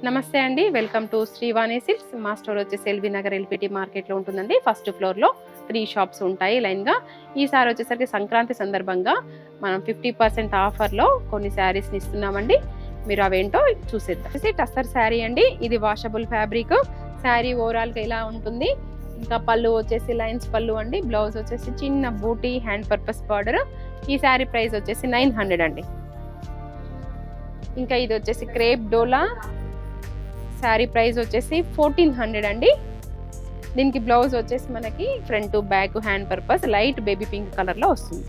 నమస్తే అండి, welcome to Srivani silks. మా స్టోర్ వచ్చేసి ఎల్బీ నగర్ ఎల్పిటి మార్కెట్లో ఉంటుందండి. ఫస్ట్ ఫ్లోర్లో 3 షాప్స్ ఉంటాయి లైన్గా. ఈసారి వచ్చేసరికి సంక్రాంతి సందర్భంగా మనం 50% ఆఫర్లో కొన్ని శారీస్ని ఇస్తున్నామండి. మీరు అవేంటో చూసేద్దాం. టస్సర్ శారీ అండి, ఇది వాషబుల్ ఫ్యాబ్రిక్. శారీ ఓవరాల్గా ఇలా ఉంటుంది. ఇంకా పళ్ళు వచ్చేసి లైన్స్ పళ్ళు అండి. బ్లౌజ్ వచ్చేసి చిన్న బూటీ హ్యాండ్ పర్పస్ బార్డర్. ఈ శారీ ప్రైస్ వచ్చేసి 900 అండి. ఇంకా ఇది వచ్చేసి క్రేప్ డోలా శారీ ప్రైస్ వచ్చేసి 1400 అండి. దీనికి బ్లౌజ్ వచ్చేసి మనకి front back hand purpose light baby pink కలర్లో వస్తుంది.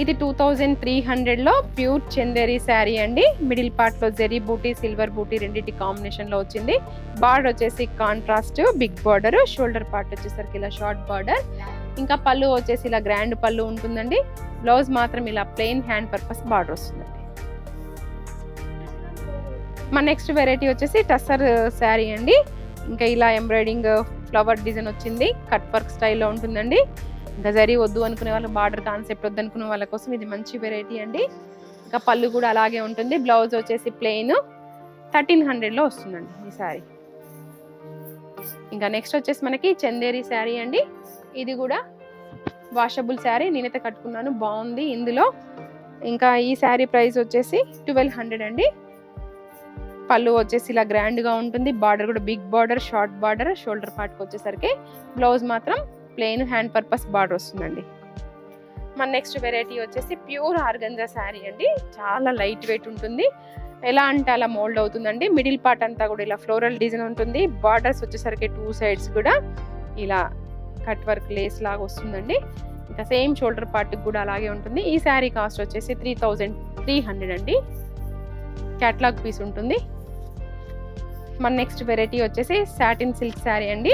ఇది 2300లో ప్యూర్ చందేరి శారీ అండి. మిడిల్ పార్ట్లో జెరీ బూటీ సిల్వర్ బూటీ రెండింటి కాంబినేషన్లో వచ్చింది. బార్డర్ వచ్చేసి contrast big border, shoulder part వచ్చేసరికి ఇలా షార్ట్ బార్డర్. ఇంకా పళ్ళు వచ్చేసి ఇలా గ్రాండ్ పళ్ళు ఉంటుందండి. బ్లౌజ్ మాత్రం ఇలా ప్లెయిన్ హ్యాండ్ పర్పస్ బార్డర్ వస్తుందండి. మా నెక్స్ట్ వెరైటీ వచ్చేసి టస్సర్ శారీ అండి. ఇంకా ఇలా ఎంబ్రాయిడింగ్ ఫ్లవర్ డిజైన్ వచ్చింది, కట్ వర్క్ స్టైల్లో ఉంటుందండి. ఇంకా జరీ వద్దు అనుకునే వాళ్ళు, బార్డర్ కాన్సెప్ట్ వద్దు అనుకునే వాళ్ళ కోసం ఇది మంచి వెరైటీ అండి. ఇంకా పళ్ళు కూడా అలాగే ఉంటుంది. బ్లౌజ్ వచ్చేసి ప్లెయిన్ 1300లో వస్తుందండి ఈ శారీ. ఇంకా నెక్స్ట్ వచ్చేసి మనకి చందేరి శారీ అండి. ఇది కూడా వాషబుల్ శారీ, నేనైతే కట్టుకున్నాను, బాగుంది ఇందులో. ఇంకా ఈ శారీ ప్రైస్ వచ్చేసి 1200 అండి. పళ్ళు వచ్చేసి ఇలా గ్రాండ్గా ఉంటుంది. బార్డర్ కూడా big border, short border, shoulder పార్ట్కి వచ్చేసరికి బ్లౌజ్ మాత్రం ప్లెయిన్ హ్యాండ్ పర్పస్ బార్డర్ వస్తుందండి. మన నెక్స్ట్ వెరైటీ వచ్చేసి ప్యూర్ ఆర్గంజా శారీ అండి. చాలా లైట్ వెయిట్ ఉంటుంది. ఎలా అంటే అలా మోల్డ్ అవుతుందండి. మిడిల్ పార్ట్ అంతా కూడా ఇలా ఫ్లోరల్ డిజైన్ ఉంటుంది. బార్డర్స్ వచ్చేసరికి 2 సైడ్స్ కూడా ఇలా కట్ వర్క్ లేస్ లాగా వస్తుందండి. ఇంకా సేమ్ షోల్డర్ పార్ట్కి కూడా అలాగే ఉంటుంది. ఈ శారీ కాస్ట్ వచ్చేసి 3300 అండి. క్యాట్లాగ్ పీస్ ఉంటుంది. మన నెక్స్ట్ వెరైటీ వచ్చేసి సాటిన్ సిల్క్ శారీ అండి.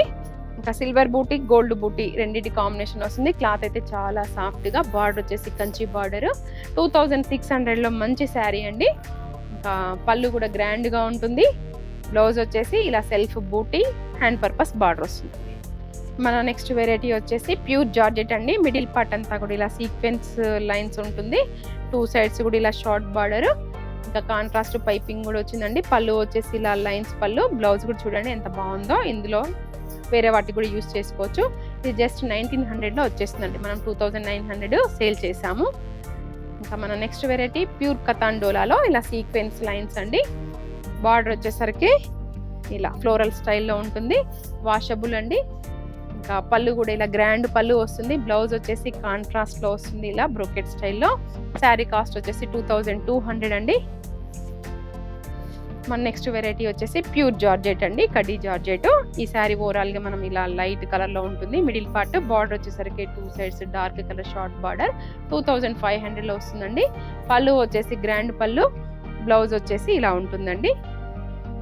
ఇంకా సిల్వర్ బూటీ గోల్డ్ బూటీ రెండింటి కాంబినేషన్ వస్తుంది. క్లాత్ అయితే చాలా సాఫ్ట్గా, బార్డర్ వచ్చేసి కంచి బార్డర్. 2600లో మంచి శారీ అండి. ఇంకా పళ్ళు కూడా గ్రాండ్గా ఉంటుంది. బ్లౌజ్ వచ్చేసి ఇలా సెల్ఫ్ బూటీ హ్యాండ్ పర్పస్ బార్డర్ వస్తుంది. మన నెక్స్ట్ వెరైటీ వచ్చేసి ప్యూర్ జార్జెట్ అండి. మిడిల్ పార్ట్ అంతా కూడా ఇలా సీక్వెన్స్ లైన్స్ ఉంటుంది. 2 సైడ్స్ కూడా ఇలా షార్ట్ బార్డర్. ఇంకా కాంట్రాస్ట్ పైపింగ్ కూడా వచ్చిందండి. పళ్ళు వచ్చేసి ఇలా లైన్స్ పళ్ళు. బ్లౌజ్ కూడా చూడండి ఎంత బాగుందో. ఇందులో వేరే వాటికి కూడా యూస్ చేసుకోవచ్చు. ఇది జస్ట్ 1900లో వచ్చేస్తుందండి. మనం 2900 సేల్ చేసాము. ఇంకా మన నెక్స్ట్ వెరైటీ ప్యూర్ కతాన్ డోలాలో ఇలా సీక్వెన్స్ లైన్స్ అండి. బార్డర్ వచ్చేసరికి ఇలా ఫ్లోరల్ స్టైల్లో ఉంటుంది. వాషబుల్ అండి. ఇంకా పళ్ళు కూడా ఇలా గ్రాండ్ పళ్ళు వస్తుంది. బ్లౌజ్ వచ్చేసి కాంట్రాస్ట్లో వస్తుంది ఇలా బ్రోకెట్ స్టైల్లో. శారీ కాస్ట్ వచ్చేసి 2200 అండి. మన నెక్స్ట్ వెరైటీ వచ్చేసి ప్యూర్ జార్జెట్ అండి, కడ్డీ జార్జెట్. ఈ శారీ ఓవరాల్గా మనం ఇలా లైట్ కలర్లో ఉంటుంది. మిడిల్ పార్ట్ బార్డర్ వచ్చేసరికి 2 sides dark colour short border. 2500లో వస్తుందండి. పళ్ళు వచ్చేసి గ్రాండ్ పళ్ళు. బ్లౌజ్ వచ్చేసి ఇలా ఉంటుందండి.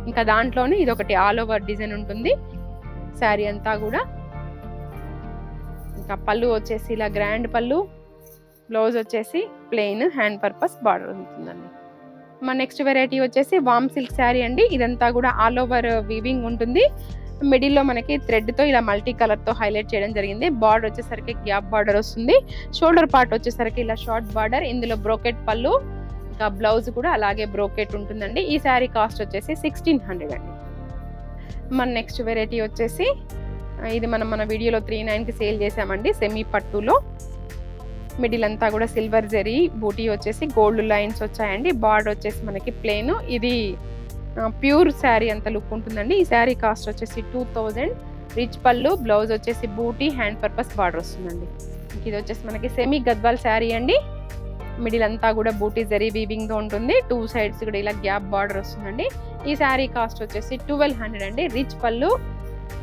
ఇంకా దాంట్లోనే ఇది ఒకటి ఆల్ ఓవర్ డిజైన్ ఉంటుంది శారీ అంతా కూడా. ఇంకా పళ్ళు వచ్చేసి ఇలా గ్రాండ్ పళ్ళు. బ్లౌజ్ వచ్చేసి ప్లెయిన్ హ్యాండ్ పర్పస్ బార్డర్ ఉంటుందండి. మన నెక్స్ట్ వెరైటీ వచ్చేసి వామ్ సిల్క్ శారీ అండి. ఇదంతా కూడా ఆల్ ఓవర్ వీవింగ్ ఉంటుంది. మిడిల్లో మనకి థ్రెడ్తో ఇలా మల్టీ కలర్తో హైలైట్ చేయడం జరిగింది. బార్డర్ వచ్చేసరికి గ్యాప్ బార్డర్ వస్తుంది. షోల్డర్ పార్ట్ వచ్చేసరికి ఇలా షార్ట్ బార్డర్. ఇందులో బ్రోకెట్ పళ్ళు. ఇంకా బ్లౌజ్ కూడా అలాగే బ్రోకెట్ ఉంటుందండి. ఈ శారీ కాస్ట్ వచ్చేసి 1600 అండి. మన నెక్స్ట్ వెరైటీ వచ్చేసి ఇది మన వీడియోలో 39కి సేల్ చేసామండి. సెమీ పట్టులో మిడిల్ అంతా కూడా సిల్వర్ జరీ బూటీ వచ్చేసి గోల్డ్ లైన్స్ వచ్చాయండి. బార్డర్ వచ్చేసి మనకి ప్లెయిన్. ఇది ప్యూర్ శారీ అంత లుక్ ఉంటుందండి. ఈ శారీ కాస్ట్ వచ్చేసి 2000. రిచ్ పళ్ళు. బ్లౌజ్ వచ్చేసి బూటీ హ్యాండ్ పర్పస్ బార్డర్ వస్తుందండి. ఇది వచ్చేసి మనకి సెమీ గద్వాల్ శారీ అండి. మిడిల్ అంతా కూడా బూటీ జరీ వీవింగ్తో ఉంటుంది. 2 సైడ్స్ కూడా ఇలా గ్యాప్ బార్డర్ వస్తుందండి. ఈ శారీ కాస్ట్ వచ్చేసి 1200 అండి. రిచ్ పళ్ళు.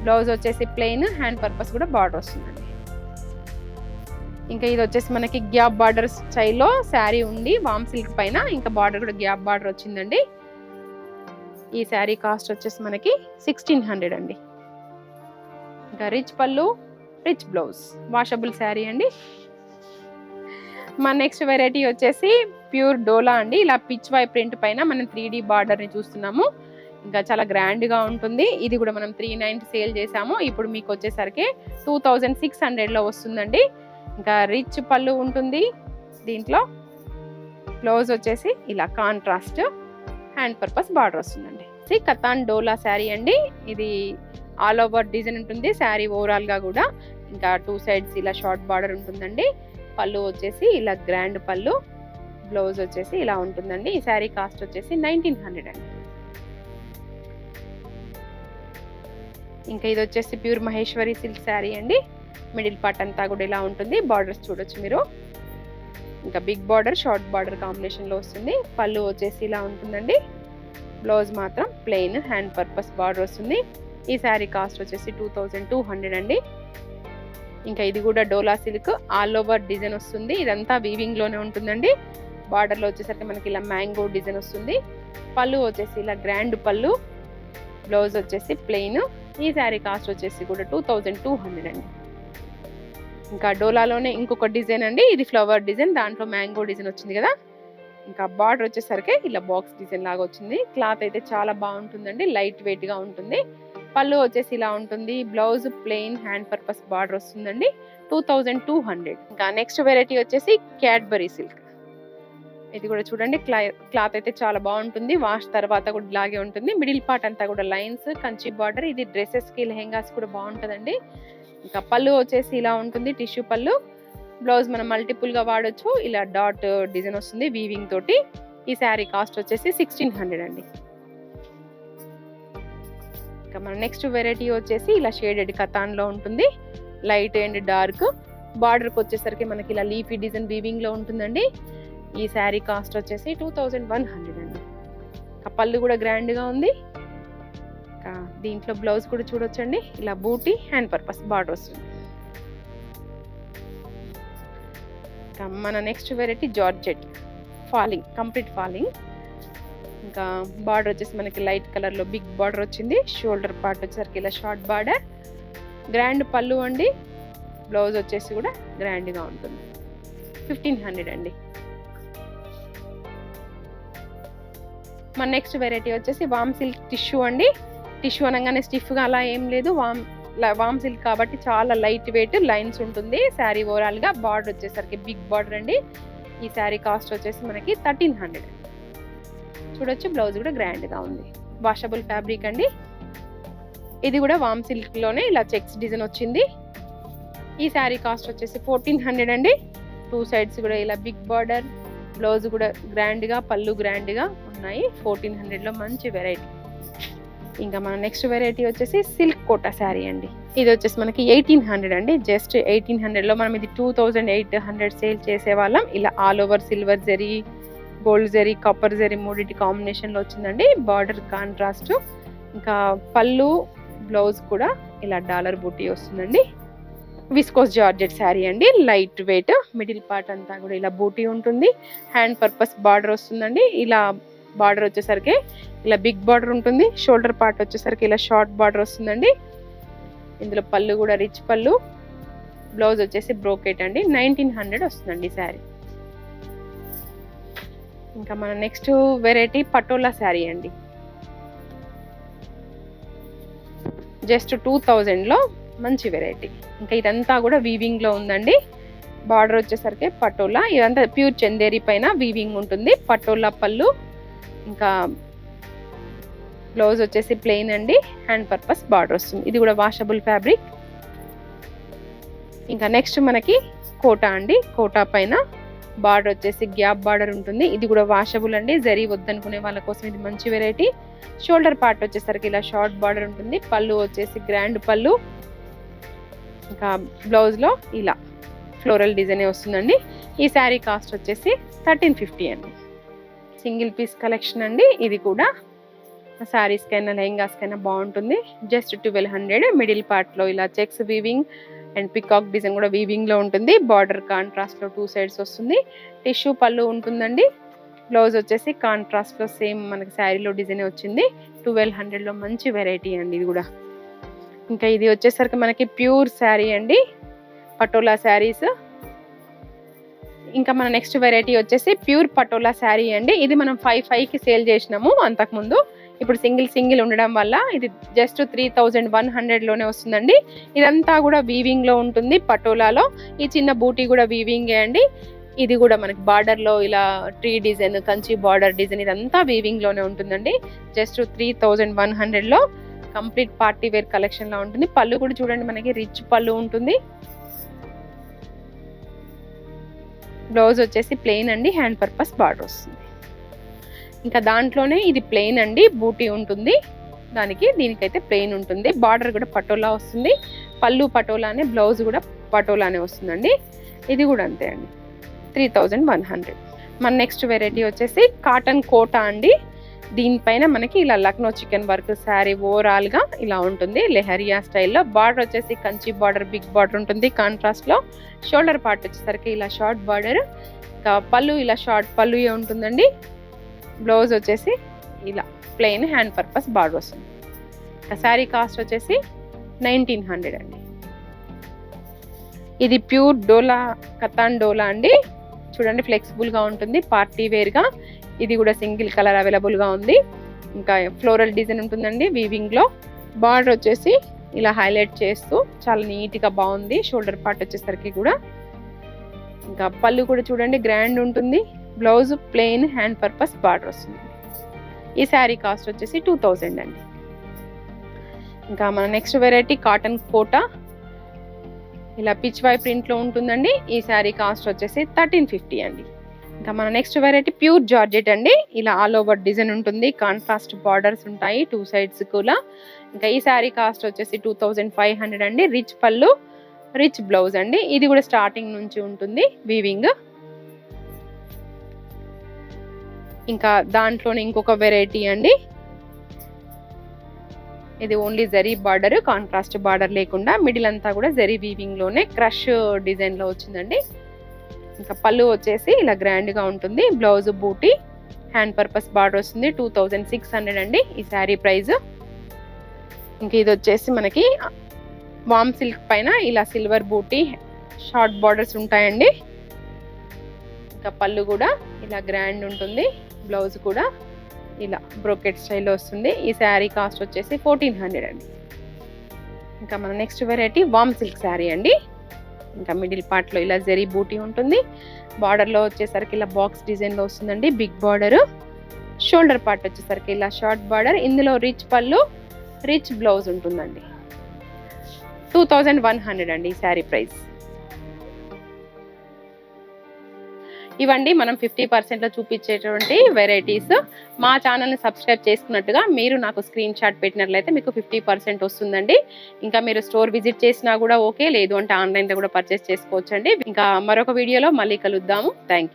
బ్లౌజ్ వచ్చేసి ప్లెయిన్ హ్యాండ్ పర్పస్ కూడా బార్డర్ వస్తుందండి. ఇంకా ఇది వచ్చేసి మనకి గ్యాప్ బార్డర్ స్టైల్లో శారీ ఉంది వామ్ సిల్క్ పైన. ఇంకా బార్డర్ కూడా గ్యాప్ బార్డర్ వచ్చిందండి. ఈ శారీ కాస్ట్ వచ్చేసి మనకి 1600 అండి. ఇంకా రిచ్ పళ్ళు, రిచ్ బ్లౌజ్, వాషబుల్ శారీ అండి. మన నెక్స్ట్ వెరైటీ వచ్చేసి ప్యూర్ డోలా అండి. ఇలా పిచ్ వై ప్రింట్ పైన మనం 3D బార్డర్ని చూస్తున్నాము. ఇంకా చాలా గ్రాండ్గా ఉంటుంది. ఇది కూడా మనం 390 సేల్ చేసాము. ఇప్పుడు మీకు వచ్చేసరికి 2600లో వస్తుందండి. ఇంకా రిచ్ పళ్ళు ఉంటుంది దీంట్లో. బ్లౌజ్ వచ్చేసి ఇలా కాంట్రాస్ట్ హ్యాండ్ పర్పస్ బార్డర్ వస్తుందండి. కతాన్ డోలా శారీ అండి. ఇది ఆల్ ఓవర్ డిజైన్ ఉంటుంది శారీ ఓవరాల్ గా కూడా. ఇంకా 2 సైడ్స్ ఇలా షార్ట్ బార్డర్ ఉంటుందండి. పళ్ళు వచ్చేసి ఇలా గ్రాండ్ పళ్ళు, బ్లౌజ్ వచ్చేసి ఇలా ఉంటుందండి. ఈ శారీ కాస్ట్ వచ్చేసి 1900 అండి. ఇంకా ఇది వచ్చేసి ప్యూర్ మహేశ్వరి సిల్క్ శారీ అండి. మిడిల్ పార్ట్ అంతా కూడా ఇలా ఉంటుంది. బార్డర్స్ చూడొచ్చు మీరు. ఇంకా big border short border combination లో వస్తుంది. పళ్ళు వచ్చేసి ఇలా ఉంటుందండి. బ్లౌజ్ మాత్రం ప్లెయిన్ హ్యాండ్ పర్పస్ బార్డర్ వస్తుంది. ఈ శారీ కాస్ట్ వచ్చేసి 2200 అండి. ఇంకా ఇది కూడా డోలా సిల్క్ ఆల్ ఓవర్ డిజైన్ వస్తుంది. ఇదంతా వీవింగ్ లోనే ఉంటుందండి. బార్డర్ లో వచ్చేసరికి మనకి ఇలా మ్యాంగో డిజైన్ వస్తుంది. పళ్ళు వచ్చేసి ఇలా గ్రాండ్ పళ్ళు, బ్లౌజ్ వచ్చేసి ప్లెయిన్. ఈ శారీ కాస్ట్ వచ్చేసి కూడా 2200 అండి. ఇంకా డోలాలోనే ఇంకొక డిజైన్ అండి. ఇది ఫ్లవర్ డిజైన్, దాంట్లో మ్యాంగో డిజైన్ వచ్చింది కదా. ఇంకా బార్డర్ వచ్చేసరికి ఇలా బాక్స్ డిజైన్ లాగా వచ్చింది. క్లాత్ అయితే చాలా బాగుంటుందండి, లైట్ వెయిట్ గా ఉంటుంది. పళ్ళు వచ్చేసి ఇలా ఉంటుంది. Blouse plain hand purpose border వస్తుందండి. 2200. ఇంకా నెక్స్ట్ వెరైటీ వచ్చేసి క్యాడ్బరీ సిల్క్. ఇది కూడా చూడండి, క్లాత్ అయితే చాలా బాగుంటుంది. వాష్ తర్వాత కూడా ఇలాగే ఉంటుంది. మిడిల్ పార్ట్ అంతా కూడా లైన్స్, కంచి బార్డర్. ఇది డ్రెస్సెస్ కి లెహెంగాస్ కూడా బాగుంటుందండి. ఇంకా పళ్ళు వచ్చేసి ఇలా ఉంటుంది, టిష్యూ పళ్ళు. బ్లౌజ్ మనం మల్టిపుల్ గా వాడొచ్చు. ఇలా డాట్ డిజైన్ వస్తుంది వీవింగ్ తోటి. ఈ శారీ కాస్ట్ వచ్చేసి 1600 అండి. ఇంకా మన నెక్స్ట్ వెరైటీ వచ్చేసి ఇలా షేడెడ్ కతాన్ లో ఉంటుంది. Light and dark. బార్డర్ కి వచ్చేసరికి మనకి ఇలా లీఫీ డిజైన్ వీవింగ్ లో ఉంటుందండి. ఈ శారీ కాస్ట్ వచ్చేసి 2100 అండి. పళ్ళు కూడా గ్రాండ్ గా ఉంది. దీంట్లో బ్లౌజ్ కూడా చూడొచ్చండి, ఇలా బూటీ హ్యాండ్ పర్పస్ బార్డర్ వస్తుంది. మన next variety georgette falling, complete falling. ఇంకా బార్డర్ వచ్చేసి మనకి లైట్ కలర్ లో బిగ్ బార్డర్ వచ్చింది. షోల్డర్ పార్ట్ వచ్చేసరికి ఇలా షార్ట్ బార్డర్, గ్రాండ్ పళ్ళు అండి. బ్లౌజ్ వచ్చేసి కూడా గ్రాండ్ గా ఉంటుంది. 1500 అండి. మన నెక్స్ట్ వెరైటీ వచ్చేసి వామ్ సిల్క్ టిష్యూ అండి. టిష్యూ అనగానే స్టిఫ్ గా అలా ఏం లేదు. వామ్ సిల్క్ కాబట్టి చాలా లైట్ వెయిట్, లైన్స్ ఉంటుంది శారీ ఓవరాల్ గా. బార్డర్ వచ్చేసరికి బిగ్ బార్డర్ అండి. ఈ శారీ కాస్ట్ వచ్చేసి మనకి 1300. చూడొచ్చు, బ్లౌజ్ కూడా గ్రాండ్ గా ఉంది. వాషబుల్ ఫ్యాబ్రిక్ అండి. ఇది కూడా వామ్ సిల్క్ లోనే ఇలా చెక్స్ డిజైన్ వచ్చింది. ఈ శారీ కాస్ట్ వచ్చేసి 1400 అండి. 2 సైడ్స్ కూడా ఇలా బిగ్ బార్డర్, బ్లౌజ్ కూడా గ్రాండ్ గా, పళ్ళు గ్రాండ్ గా ఉన్నాయి. 1400 లో మంచి వెరైటీ. ఇంకా మన నెక్స్ట్ వెరైటీ వచ్చేసి సిల్క్ కోటా శారీ అండి. ఇది వచ్చేసి మనకి 1800 అండి. జస్ట్ 1800 లో మనం ఇది 2800 సేల్ చేసే వాళ్ళం. ఇలా all over silver zari, gold zari, copper zari మూడింటి కాంబినేషన్ లో వచ్చిందండి. Border contrast. ఇంకా పళ్ళు, బ్లౌజ్ కూడా ఇలా డాలర్ బూటీ వస్తుందండి. విస్కోస్ జార్జెట్ శారీ అండి. Light weight. మిడిల్ పార్ట్ అంతా కూడా ఇలా బూటీ ఉంటుంది. హ్యాండ్ పర్పస్ బార్డర్ వస్తుందండి. ఇలా బార్డర్ వచ్చేసరికి ఇలా బిగ్ బార్డర్ ఉంటుంది. షోల్డర్ పార్ట్ వచ్చేసరికి ఇలా షార్ట్ బార్డర్ వస్తుందండి. ఇందులో పళ్ళు కూడా రిచ్ పళ్ళు. బ్లౌజ్ వచ్చేసి బ్రోకెట్ అండి. 1900 వస్తుందండి శారీ. ఇంకా మన నెక్స్ట్ వెరైటీ పటోలా శారీ అండి. జస్ట్ 2000 లో మంచి వెరైటీ. ఇంకా ఇదంతా కూడా వీవింగ్ లో ఉందండి. బార్డర్ వచ్చేసరికి పటోలా. ఇదంతా ప్యూర్ చందేరి పైన వీవింగ్ ఉంటుంది. పటోలా పళ్ళు. ఇంకా బ్లౌజ్ వచ్చేసి ప్లెయిన్ అండి. హ్యాండ్ పర్పస్ బార్డర్ వస్తుంది. ఇది కూడా వాషబుల్ ఫ్యాబ్రిక్. ఇంకా నెక్స్ట్ మనకి కోటా అండి. కోటా పైన బార్డర్ వచ్చేసి గ్యాప్ బార్డర్ ఉంటుంది. ఇది కూడా వాషబుల్ అండి. జరీ వద్దనుకునే వాళ్ళ కోసం ఇది మంచి వెరైటీ. షోల్డర్ పార్ట్ వచ్చేసరికి ఇలా షార్ట్ బార్డర్ ఉంటుంది. పళ్ళు వచ్చేసి గ్రాండ్ పళ్ళు. ఇంకా బ్లౌజ్ లో ఇలా ఫ్లోరల్ డిజైన్ వస్తుందండి. ఈ శారీ కాస్ట్ వచ్చేసి 1350 అండి. సింగిల్ పీస్ కలెక్షన్ అండి. ఇది కూడా శారీస్ కైనా లెహంగాస్ కైనా బాగుంటుంది. జస్ట్ 1200. మిడిల్ పార్ట్ లో ఇలా checks weaving and peacock design కూడా వీవింగ్ లో ఉంటుంది. బార్డర్ కాంట్రాస్ట్ లో 2 సైడ్స్ వస్తుంది. టిష్యూ పళ్ళు ఉంటుందండి. బ్లౌజ్ వచ్చేసి కాంట్రాస్ట్ లో సేమ్ మనకి శారీలో డిజైన్ వచ్చింది. 1200 లో మంచి వెరైటీ అండి ఇది కూడా. ఇంకా ఇది వచ్చేసరికి మనకి ప్యూర్ శారీ అండి, పటోలా శారీస్. ఇంకా మన నెక్స్ట్ వెరైటీ వచ్చేసి ప్యూర్ పటోలా శారీ అండి. ఇది మనం 5,500కి సేల్ చేసినాము అంతకుముందు. ఇప్పుడు సింగిల్ ఉండడం వల్ల ఇది జస్ట్ 3100 లోనే వస్తుందండి. ఇదంతా కూడా వీవింగ్ లో ఉంటుంది పటోలాలో. ఈ చిన్న బూటీ కూడా వీవింగ్ అండి. ఇది కూడా మనకి బార్డర్ లో ఇలా tree design, Kanchi border design ఇదంతా వీవింగ్ లోనే ఉంటుందండి. జస్ట్ 3100 లో కంప్లీట్ పార్టీ వేర్ కలెక్షన్ లా ఉంటుంది. పళ్ళు కూడా చూడండి మనకి రిచ్ పళ్ళు ఉంటుంది. బ్లౌజ్ వచ్చేసి ప్లెయిన్ అండి, హ్యాండ్ పర్పస్ బార్డర్ వస్తుంది. ఇంకా దాంట్లోనే ఇది ప్లెయిన్ అండి, బూటీ ఉంటుంది దీనికైతే ప్లెయిన్ ఉంటుంది. బార్డర్ కూడా పటోలా వస్తుంది. పళ్ళు పటోలానే, బ్లౌజ్ కూడా పటోలానే వస్తుందండి. ఇది కూడా అంతే అండి, 3100. మన నెక్స్ట్ వెరైటీ వచ్చేసి కాటన్ కోటా అండి. దీనిపైన మనకి ఇలా Lucknow chicken work sari overall గా ఇలా ఉంటుంది, లెహరియా స్టైల్లో. బార్డర్ వచ్చేసి కంచి బార్డర్, బిగ్ బార్డర్ ఉంటుంది కాంట్రాస్ట్ లో. షోల్డర్ పార్ట్ వచ్చేసరికి ఇలా షార్ట్ బార్డర్, ఇంకా పళ్ళు ఇలా షార్ట్ పళ్ళు ఉంటుందండి. బ్లౌజ్ వచ్చేసి ఇలా ప్లెయిన్ హ్యాండ్ పర్పస్ బార్డర్ వస్తుంది. శారీ కాస్ట్ వచ్చేసి 1900 అండి. ఇది ప్యూర్ డోలా, కతాన్ డోలా అండి. చూడండి ఫ్లెక్సిబుల్ గా ఉంటుంది, పార్టీ వేర్ గా. ఇది కూడా సింగిల్ కలర్ అవైలబుల్ గా ఉంది. ఇంకా ఫ్లోరల్ డిజైన్ ఉంటుందండి వీవింగ్ లో. బార్డర్ వచ్చేసి ఇలా హైలైట్ చేస్తూ చాలా నీట్ గా బాగుంది. షోల్డర్ పార్ట్ వచ్చేసరికి కూడా, ఇంకా పళ్ళు కూడా చూడండి గ్రాండ్ ఉంటుంది. Blouse plain hand purpose border వస్తుంది. ఈ శారీ కాస్ట్ వచ్చేసి 2000 అండి. ఇంకా మన నెక్స్ట్ వెరైటీ కాటన్ కోటా, ఇలా పిచ్ వై ప్రింట్ లో ఉంటుందండి. ఈ శారీ కాస్ట్ వచ్చేసి 1350 అండి. ఇంకా మన నెక్స్ట్ వెరైటీ ప్యూర్ జార్జెట్ అండి. ఇలా ఆల్ ఓవర్ డిజైన్ ఉంటుంది, కాంట్రాస్ట్ బార్డర్స్ ఉంటాయి 2 సైడ్స్ కూడా. ఇంకా ఈ శారీ కాస్ట్ వచ్చేసి 2500 అండి. రిచ్ పళ్ళు, రిచ్ బ్లౌజ్ అండి. ఇది కూడా స్టార్టింగ్ నుంచి ఉంటుంది వీవింగ్. ఇంకా దాంట్లోనే ఇంకొక వెరైటీ అండి. ఇది only zari border, contrast border లేకుండా మిడిల్ అంతా కూడా జరీ వీవింగ్ లోనే క్రష్ డిజైన్ లో వచ్చిందండి. ఇంకా పళ్ళు వచ్చేసి ఇలా గ్రాండ్ గా ఉంటుంది. బ్లౌజ్ బూటీ, హ్యాండ్ పర్పస్ బార్డర్ వస్తుంది. 2600 అండి ఈ శారీ ప్రైస్. ఇంకా ఇది వచ్చేసి మనకి వామ్ సిల్క్ పైన ఇలా సిల్వర్ బూటీ, షార్ట్ బార్డర్స్ ఉంటాయండి. ఇంకా పళ్ళు కూడా ఇలా గ్రాండ్ ఉంటుంది. బ్లౌజ్ కూడా ఇలా బ్రోకెట్ స్టైల్లో వస్తుంది. ఈ శారీ కాస్ట్ వచ్చేసి 1400 అండి. ఇంకా మన నెక్స్ట్ వెరైటీ వామ్ సిల్క్ శారీ అండి. ఇంకా మిడిల్ పార్ట్ లో ఇలా జరీ బూటీ ఉంటుంది. బార్డర్ లో వచ్చేసరికి ఇలా బాక్స్ డిజైన్ లో వస్తుందండి, బిగ్ బార్డర్. షోల్డర్ పార్ట్ వచ్చేసరికి ఇలా షార్ట్ బార్డర్. ఇందులో రిచ్ పళ్ళు, రిచ్ బ్లౌజ్ ఉంటుందండి. 2100 అండి ఈ శారీ ప్రైస్. ఇవండి మనం 50% లో చూపించేటువంటి వెరైటీస్. మా ఛానల్ని సబ్స్క్రైబ్ చేసుకున్నట్టుగా మీరు నాకు స్క్రీన్ షాట్ పెట్టినట్లయితే మీకు 50% వస్తుందండి. ఇంకా మీరు స్టోర్ విజిట్ చేసినా కూడా ఓకే, లేదు అంటే ఆన్లైన్లో కూడా పర్చేస్ చేసుకోవచ్చండి. ఇంకా మరొక వీడియోలో మళ్ళీ కలుద్దాము. Thank you.